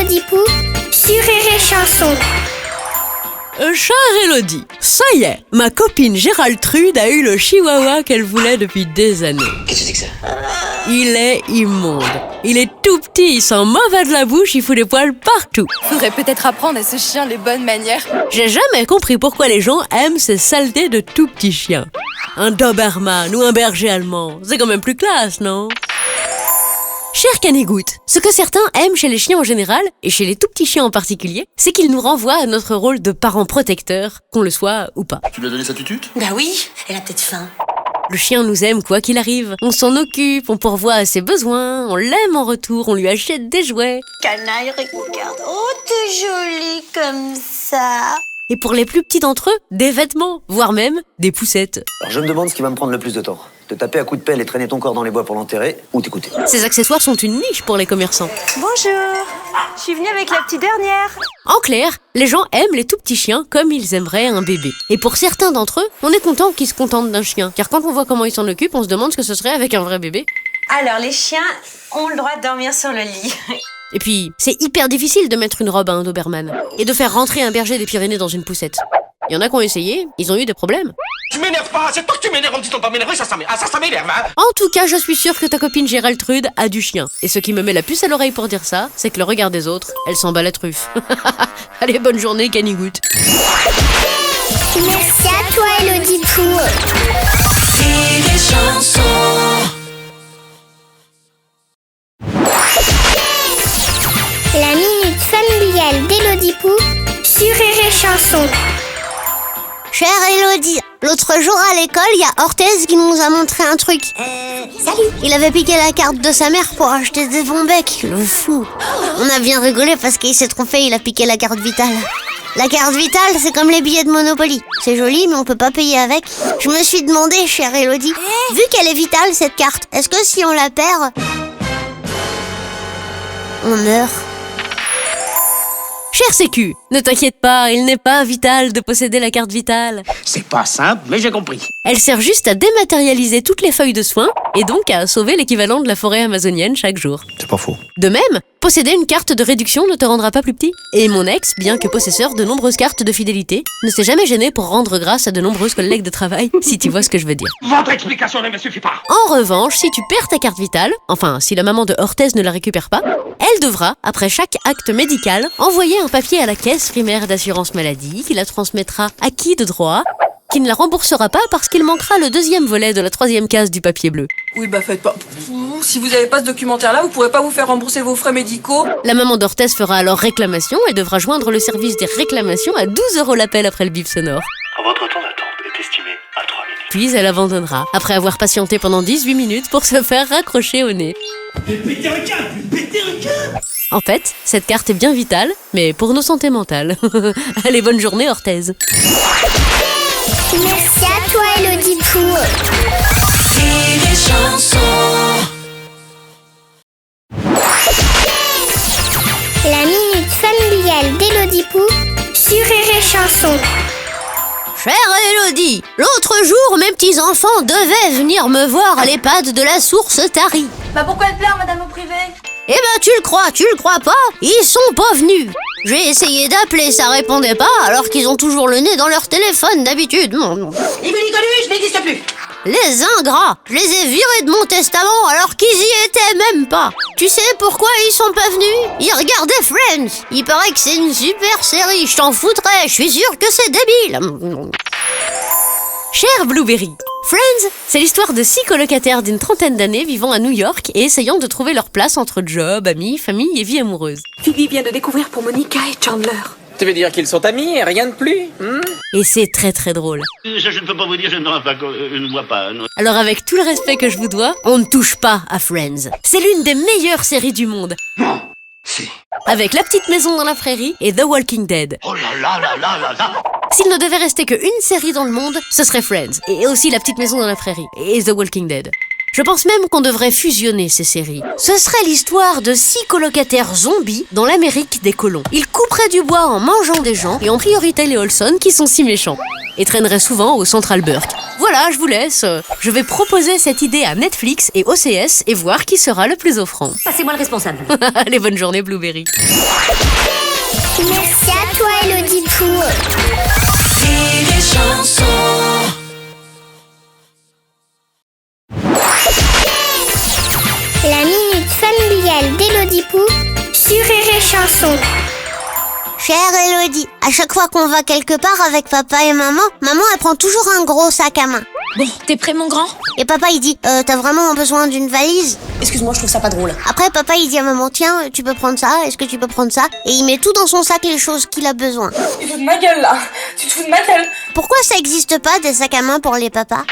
Elodie Pou sur Rire et Chanson. Chère Elodie, ça y est, ma copine Géraldtrude a eu le chihuahua qu'elle voulait depuis des années. Qu'est-ce que c'est que ça? Il est immonde. Il est tout petit, il sent mauvais de la bouche, il fout des poils partout. Faudrait peut-être apprendre à ce chien les bonnes manières. J'ai jamais compris pourquoi les gens aiment ces saletés de tout petits chiens. Un Doberman ou un berger allemand, c'est quand même plus classe, non? Cher Canigoutte, ce que certains aiment chez les chiens en général, et chez les tout petits chiens en particulier, c'est qu'ils nous renvoient à notre rôle de parents protecteurs, qu'on le soit ou pas. Tu lui as donné sa tutute? Bah oui, elle a peut-être faim. Le chien nous aime quoi qu'il arrive, on s'en occupe, on pourvoit à ses besoins, on l'aime en retour, on lui achète des jouets. Canaille, regarde. Oh, t'es jolie comme ça. Et pour les plus petits d'entre eux, des vêtements, voire même des poussettes. Alors je me demande ce qui va me prendre le plus de temps. Te taper à coups de pelle et traîner ton corps dans les bois pour l'enterrer, ou t'écouter. Ces accessoires sont une niche pour les commerçants. Bonjour, je suis venue avec la petite dernière. En clair, les gens aiment les tout petits chiens comme ils aimeraient un bébé. Et pour certains d'entre eux, on est content qu'ils se contentent d'un chien. Car quand on voit comment ils s'en occupent, on se demande ce que ce serait avec un vrai bébé. Alors, les chiens ont le droit de dormir sur le lit. Et puis, c'est hyper difficile de mettre une robe à un Doberman. Et de faire rentrer un berger des Pyrénées dans une poussette. Il y en a qui ont essayé, ils ont eu des problèmes. Tu m'énerves pas, c'est toi que tu m'énerves en me disant pas m'énerver, ça m'énerve, hein. En tout cas, je suis sûre que ta copine Géraldtrude a du chien. Et ce qui me met la puce à l'oreille pour dire ça, c'est que le regard des autres, elle s'en bat la truffe. Allez, bonne journée, Canigoutte. Merci à toi Elodie Pou. Rire et Chanson. La minute familiale d'Elodie Pou sur Rire et Chanson. Chère Elodie, l'autre jour à l'école, il y a Orthez qui nous a montré un truc. Salut. Il avait piqué la carte de sa mère pour acheter des bonbons, le fou. On a bien rigolé parce qu'il s'est trompé, il a piqué la carte vitale. La carte vitale, c'est comme les billets de Monopoly. C'est joli, mais on peut pas payer avec. Je me suis demandé, chère Elodie, vu qu'elle est vitale cette carte, est-ce que si on la perd, on meurt? Cher Sécu, ne t'inquiète pas, il n'est pas vital de posséder la carte vitale. C'est pas simple, mais j'ai compris. Elle sert juste à dématérialiser toutes les feuilles de soins et donc à sauver l'équivalent de la forêt amazonienne chaque jour. C'est pas faux. De même, posséder une carte de réduction ne te rendra pas plus petit. Et mon ex, bien que possesseur de nombreuses cartes de fidélité, ne s'est jamais gêné pour rendre grâce à de nombreuses collègues de travail, si tu vois ce que je veux dire. Votre explication ne me suffit pas. En revanche, si tu perds ta carte vitale, enfin si la maman de Orthez ne la récupère pas, elle devra, après chaque acte médical, envoyer un papier à la caisse primaire d'assurance maladie qui la transmettra à qui de droit, qui ne la remboursera pas parce qu'il manquera le deuxième volet de la troisième case du papier bleu. Oui, bah faites pas. Si vous avez pas ce documentaire-là, vous pourrez pas vous faire rembourser vos frais médicaux. La maman d'Orthez fera alors réclamation et devra joindre le service des réclamations à 12 € l'appel après le bip sonore. Votre temps d'attente est estimé à 3 minutes. Puis elle abandonnera, après avoir patienté pendant 18 minutes pour se faire raccrocher au nez. En fait, cette carte est bien vitale, mais pour nos santé mentale. Allez, bonne journée, Orthez. Merci à toi Elodie Pou. Rire et Chanson. La minute familiale d'Elodie Pou sur Rire et Chanson. Chère Elodie, l'autre jour, mes petits-enfants devaient venir me voir à l'EHPAD de la Source Tari. Bah pourquoi elle pleure, madame au privé? Eh ben, tu le crois pas, ils sont pas venus. J'ai essayé d'appeler, ça répondait pas, alors qu'ils ont toujours le nez dans leur téléphone d'habitude. Je n'existe plus. Les ingrats, je les ai virés de mon testament alors qu'ils y étaient même pas. Tu sais pourquoi ils sont pas venus? Ils regardaient Friends. Il paraît que c'est une super série, je t'en foutrais, je suis sûre que c'est débile. Cher Blueberry, Friends, c'est l'histoire de 6 colocataires d'une trentaine d'années vivant à New York et essayant de trouver leur place entre job, amis, famille et vie amoureuse. Phoebe vient de découvrir pour Monica et Chandler. Tu veux dire qu'ils sont amis et rien de plus Et c'est très très drôle. Je ne peux pas vous dire, je ne vois pas. Non. Alors avec tout le respect que je vous dois, on ne touche pas à Friends. C'est l'une des meilleures séries du monde. Non. Si. Avec La Petite Maison dans la Prairie et The Walking Dead. Oh là là là là là là. S'il ne devait rester qu'une série dans le monde, ce serait Friends. Et aussi La Petite Maison dans la Prairie et The Walking Dead. Je pense même qu'on devrait fusionner ces séries. Ce serait l'histoire de 6 colocataires zombies dans l'Amérique des colons. Ils couperaient du bois en mangeant des gens, et en priorité les Olson qui sont si méchants, et traîneraient souvent au Central Burk. Voilà, je vous laisse. Je vais proposer cette idée à Netflix et OCS et voir qui sera le plus offrant. Passez-moi le responsable. Allez, bonne journée Blueberry. Merci à toi, Elodie Pou. La minute familiale d'Elodie Pou sur Rire et Chanson. Chère Elodie, à chaque fois qu'on va quelque part avec papa et maman elle prend toujours un gros sac à main. Bon, t'es prêt mon grand? Et papa il dit, t'as vraiment besoin d'une valise? Excuse-moi, je trouve ça pas drôle. Après papa il dit à maman, tiens, tu peux prendre ça, est-ce que tu peux prendre ça? Et il met tout dans son sac les choses qu'il a besoin. Tu te fous de ma gueule là. Tu te fous de ma gueule. Pourquoi ça existe pas des sacs à main pour les papas?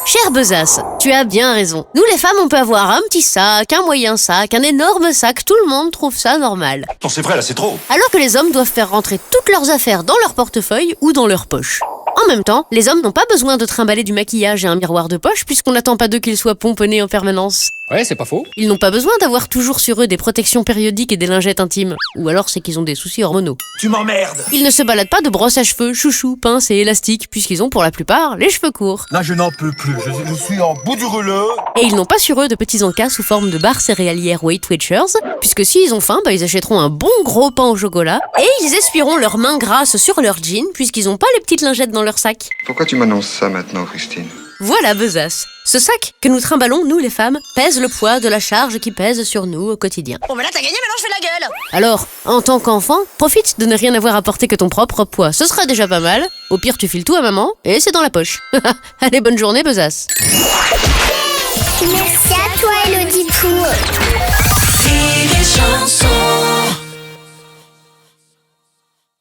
Chère besace, tu as bien raison. Nous les femmes, on peut avoir un petit sac, un moyen sac, un énorme sac, tout le monde trouve ça normal. Non, c'est vrai, là, c'est trop. Alors que les hommes doivent faire rentrer toutes leurs affaires dans leur portefeuille ou dans leur poche. En même temps, les hommes n'ont pas besoin de trimballer du maquillage et un miroir de poche puisqu'on n'attend pas d'eux qu'ils soient pomponnés en permanence. Ouais, c'est pas faux. Ils n'ont pas besoin d'avoir toujours sur eux des protections périodiques et des lingettes intimes. Ou alors c'est qu'ils ont des soucis hormonaux. Tu m'emmerdes. Ils ne se baladent pas de brosse à cheveux, chouchou, pince et élastique puisqu'ils ont pour la plupart les cheveux courts. Là, je n'en peux plus. Je suis en bout du rouleau. Et ils n'ont pas sur eux de petits encas sous forme de barres céréalières Weight Watchers, puisque s'ils ont faim, ils achèteront un bon gros pain au chocolat et ils essuieront leurs mains grasses sur leurs jeans puisqu'ils n'ont pas les petites lingettes dans leur sac. Pourquoi tu m'annonces ça maintenant, Christine? Voilà, besace. Ce sac que nous trimballons, nous les femmes, pèse le poids de la charge qui pèse sur nous au quotidien. Bon bah là t'as gagné, maintenant je fais la gueule. Alors, en tant qu'enfant, profite de ne rien avoir à porter que ton propre poids. Ce sera déjà pas mal. Au pire, tu files tout à maman et c'est dans la poche. Allez, bonne journée, besace. Merci à toi, Elodie Pou. Rire et Chanson.